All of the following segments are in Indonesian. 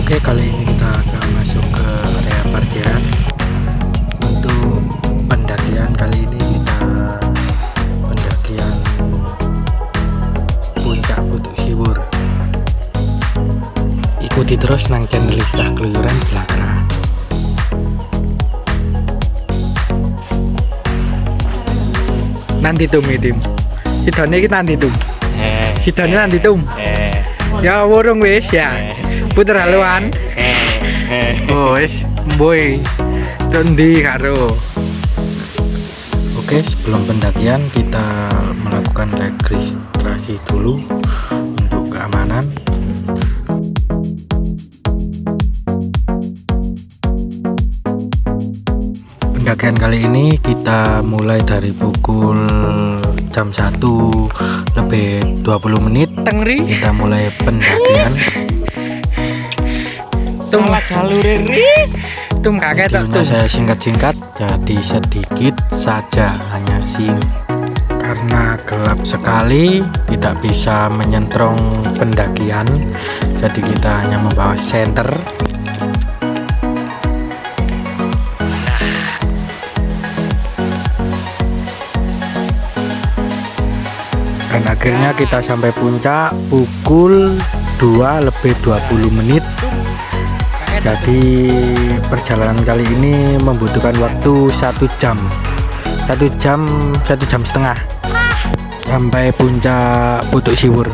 Oke, kali ini kita akan masuk ke area parkiran. Untuk pendakian kali ini kita pendakian puncak Putuk Siwur. Ikuti terus nang channel Cah Keluyuran Blakra. Nanti tum tim. Sidone iki nanti tum. Sidone nanti tum. Ya wurung wis ya. Puter haluan. Wis, boy. Tondi karo. Oke, sebelum pendakian kita melakukan registrasi dulu untuk keamanan. Pendakian kali ini kita mulai dari pukul jam 1 lebih 20 menit. Kita mulai pendakian. Salah jalur ini. Tum kakek videonya saya singkat-singkat, jadi sedikit saja, hanya karena gelap sekali tidak bisa menyentrong pendakian, jadi kita hanya membawa senter. Dan akhirnya kita sampai puncak pukul 2 lebih 20 menit. Jadi perjalanan kali ini membutuhkan waktu 1 jam setengah sampai puncak Putuk Siwur.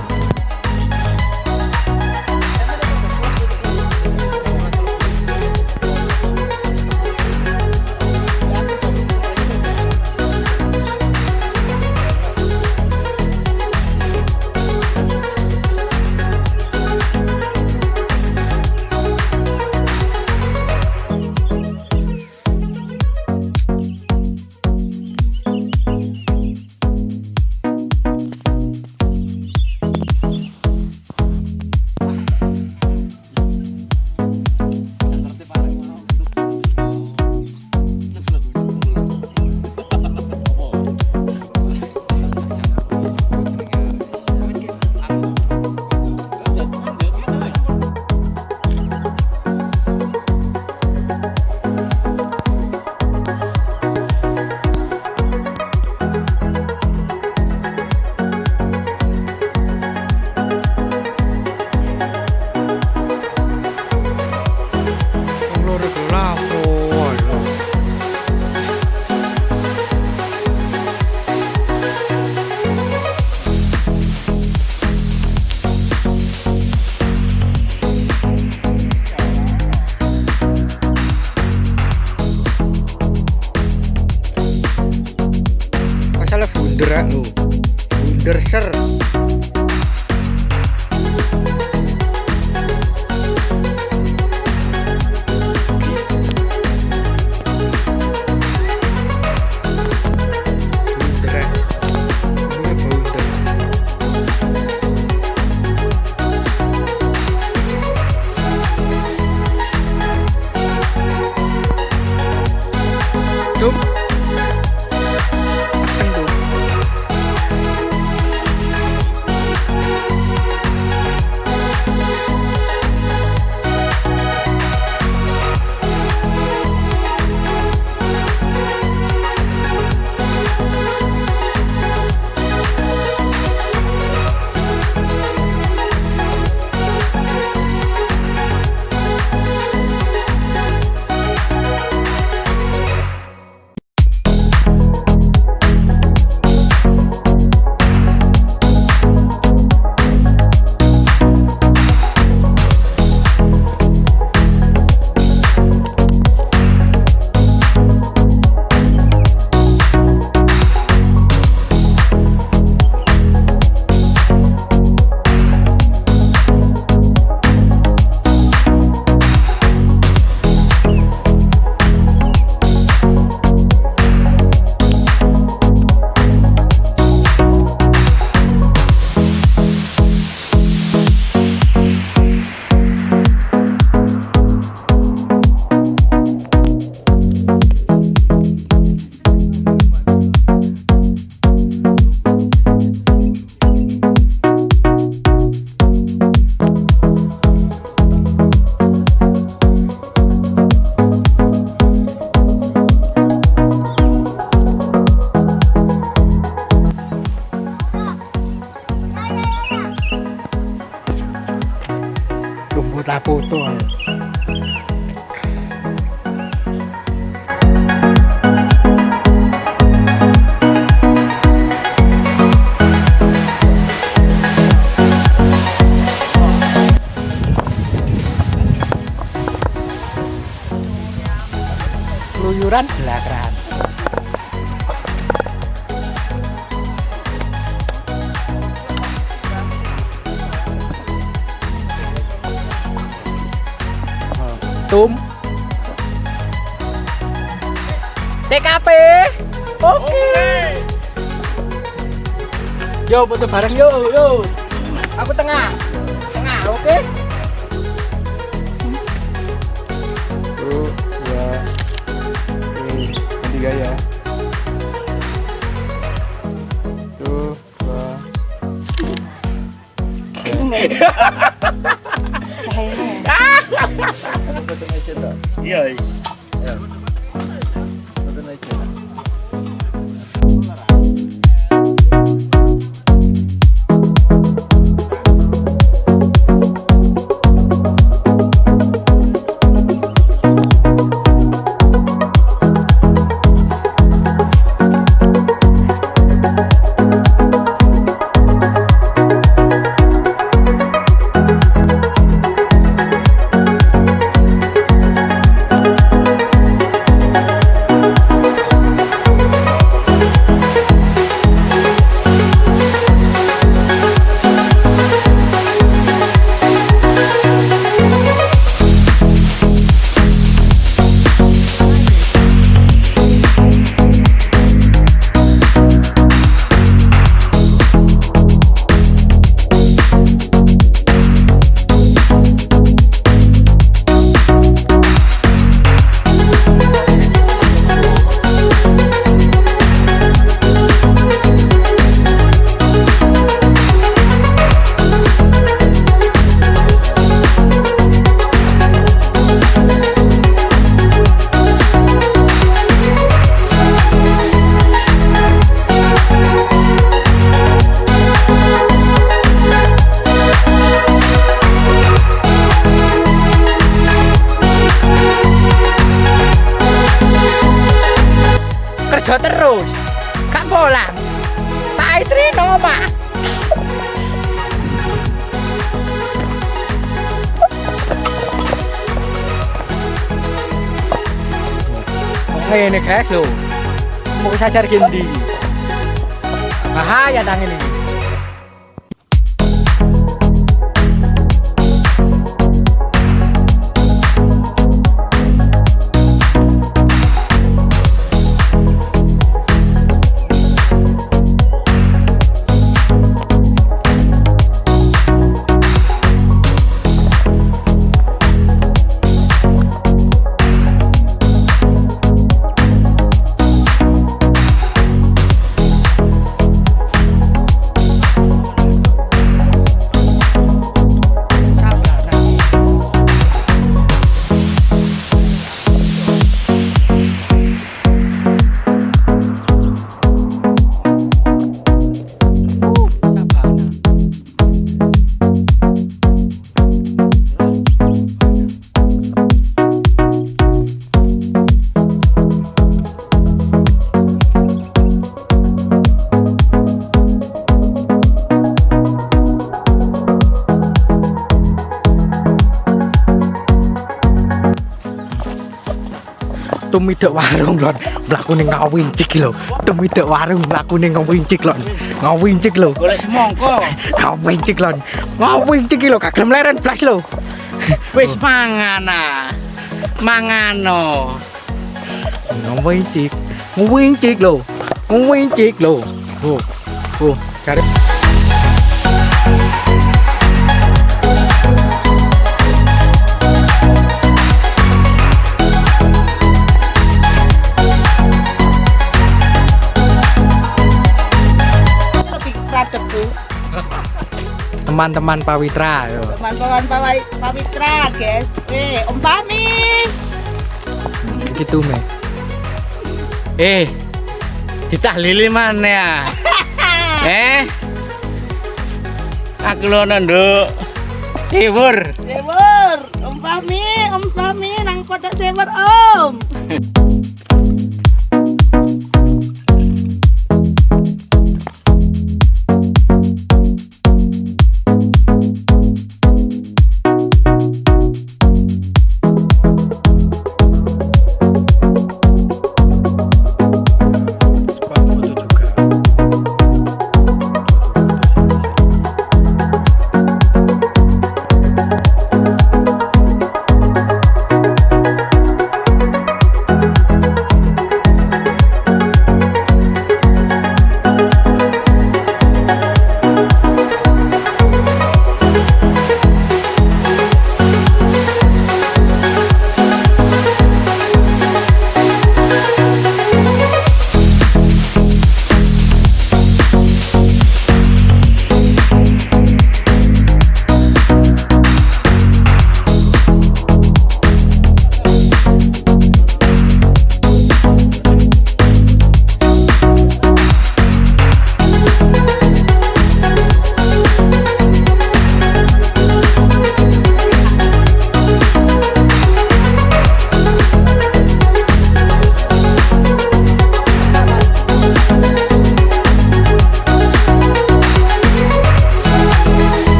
foto. Keluyuran belakang. Tum TKP. Oke. Yo foto bareng yo. Aku tengah. Oke. 1, 2, 3 ya. 1, 2. Itu enggak ada. Cahayanya. Foto meja tak? Iya. Ya. Foto meja. Kerja terus, gak pulang. Tak istri nomah. Ini guys lo, mau sajar gini. Bahaya tangan ini. Tumidak warung lon, mlaku ning ngawincik lho. Tumidak warung mlaku ning ngawincik lon. Ngawincik lho. Golek semongko. Ngawincik lon. Ngawincik lho, gak gelem leren blas lho. Wis mangan ah. Mangano. Ngawincik. Ngawincik lho. Ngawincik lho. Cari teman-teman Pawitra yo. Teman-teman Pawitra, guys. Om Pami. Gitu me. Ditahlili mana ya? Aku lono nduk. Sibur. Om Fahmi nang kotak sewer Om.